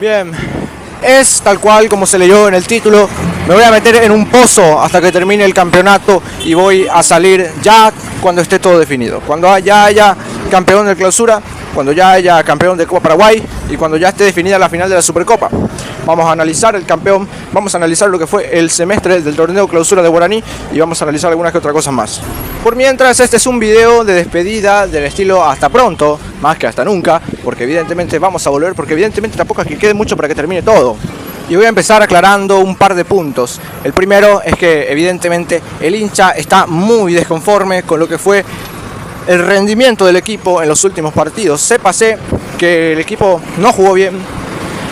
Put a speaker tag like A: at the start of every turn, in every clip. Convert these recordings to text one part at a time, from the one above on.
A: Bien, es tal cual como se leyó en el título. Me voy a meter en un pozo hasta que termine el campeonato y voy a salir ya cuando esté todo definido. Cuando ya haya campeón de clausura, cuando ya haya campeón de Copa Paraguay y cuando ya esté definida la final de la Supercopa. Vamos a analizar el campeón, vamos a analizar lo que fue el semestre del torneo clausura de Guaraní y vamos a analizar algunas que otras cosas más. Por mientras, este es un video de despedida del estilo hasta pronto, más que hasta nunca, porque evidentemente vamos a volver, porque evidentemente tampoco es que quede mucho para que termine todo. Y voy a empezar aclarando un par de puntos. El primero es que evidentemente el hincha está muy desconforme con lo que fue el rendimiento del equipo en los últimos partidos. Sépase que el equipo no jugó bien.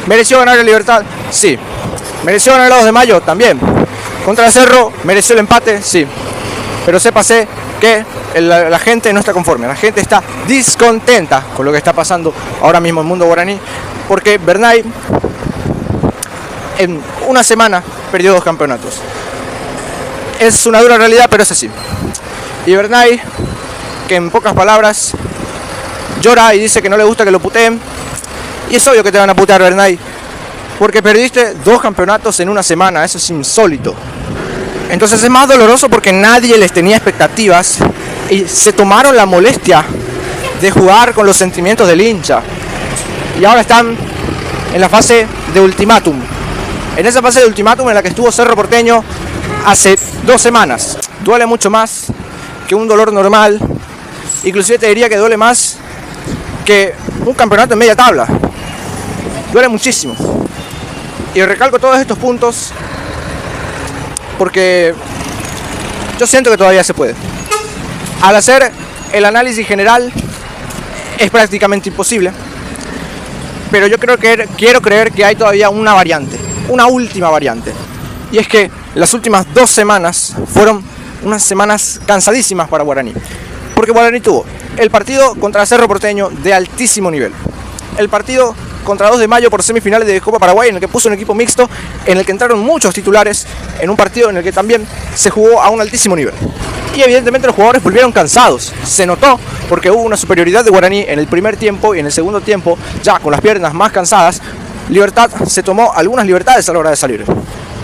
A: ¿Mereció ganar el Libertad? Sí. ¿Mereció ganar el 2 de mayo? También. ¿Contra el Cerro? ¿Mereció el empate? Sí. Pero sépase que la gente no está conforme, la gente está discontenta con lo que está pasando ahora mismo en el mundo guaraní, porque Bernay en una semana perdió 2 campeonatos. Es una dura realidad, pero es así. Y Bernay, que en pocas palabras llora y dice que no le gusta que lo puteen, y es obvio que te van a putear, Bernay, porque perdiste 2 campeonatos en una semana. Eso es insólito. Entonces es más doloroso porque nadie les tenía expectativas y se tomaron la molestia de jugar con los sentimientos del hincha. Y ahora están en la fase de ultimátum. En esa fase de ultimátum en la que estuvo Cerro Porteño hace 2 semanas. Duele mucho más que un dolor normal. Inclusive te diría que duele más que un campeonato en media tabla. Duele muchísimo. Y recalco todos estos puntos porque yo siento que todavía se puede. Al hacer el análisis general es prácticamente imposible, pero yo quiero creer que hay todavía una variante, una última variante, y es que las últimas 2 semanas fueron unas semanas cansadísimas para Guaraní, porque Guaraní tuvo el partido contra Cerro Porteño de altísimo nivel, el partido contra 2 de mayo por semifinales de Copa Paraguay, en el que puso un equipo mixto, en el que entraron muchos titulares, en un partido en el que también se jugó a un altísimo nivel. Y evidentemente los jugadores volvieron cansados, se notó, porque hubo una superioridad de Guaraní en el primer tiempo, y en el segundo tiempo, ya con las piernas más cansadas, Libertad se tomó algunas libertades a la hora de salir.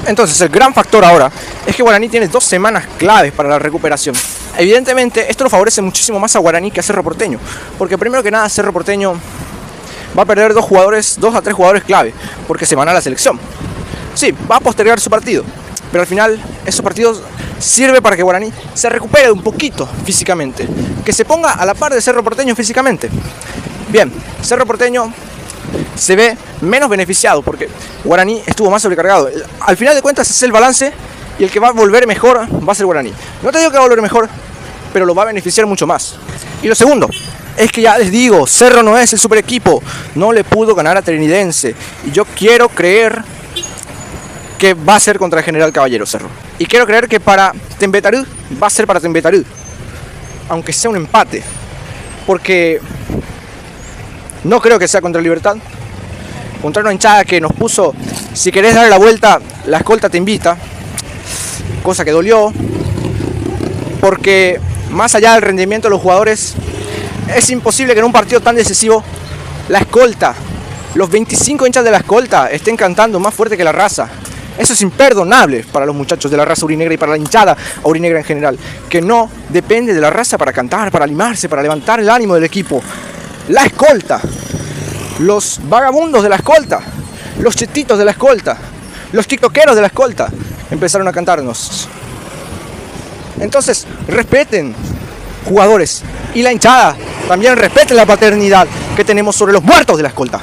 A: Entonces el gran factor ahora es que Guaraní tiene 2 semanas claves para la recuperación. Evidentemente esto lo favorece muchísimo más a Guaraní que a Cerro Porteño, porque primero que nada Cerro Porteño va a perder 2 a 3 jugadores clave, porque se van a la selección. Sí, va a postergar su partido, pero al final esos partidos sirve para que Guaraní se recupere un poquito físicamente, que se ponga a la par de Cerro Porteño físicamente. Bien, Cerro Porteño se ve menos beneficiado porque Guaraní estuvo más sobrecargado. Al final de cuentas es el balance, y el que va a volver mejor va a ser Guaraní. No te digo que va a volver mejor, pero lo va a beneficiar mucho más. Y lo segundo es que ya les digo, Cerro no es el super equipo, no le pudo ganar a Trinidense, y yo quiero creer que va a ser contra el General Caballero Cerro, y quiero creer que para Tembetarú va a ser para Tembetarú, aunque sea un empate, porque no creo que sea contra Libertad, contra una hinchada que nos puso, si querés dar la vuelta, la escolta te invita, cosa que dolió, porque más allá del rendimiento de los jugadores, es imposible que en un partido tan decisivo la escolta, los 25 hinchas de la escolta estén cantando más fuerte que la raza. Eso es imperdonable para los muchachos de la raza aurinegra y para la hinchada aurinegra en general, que no depende de la raza para cantar, para animarse, para levantar el ánimo del equipo. La escolta, los vagabundos de la escolta, los chetitos de la escolta, los tiktokeros de la escolta empezaron a cantarnos. Entonces, respeten, jugadores, y la hinchada también respeten la paternidad que tenemos sobre los muertos de la escolta.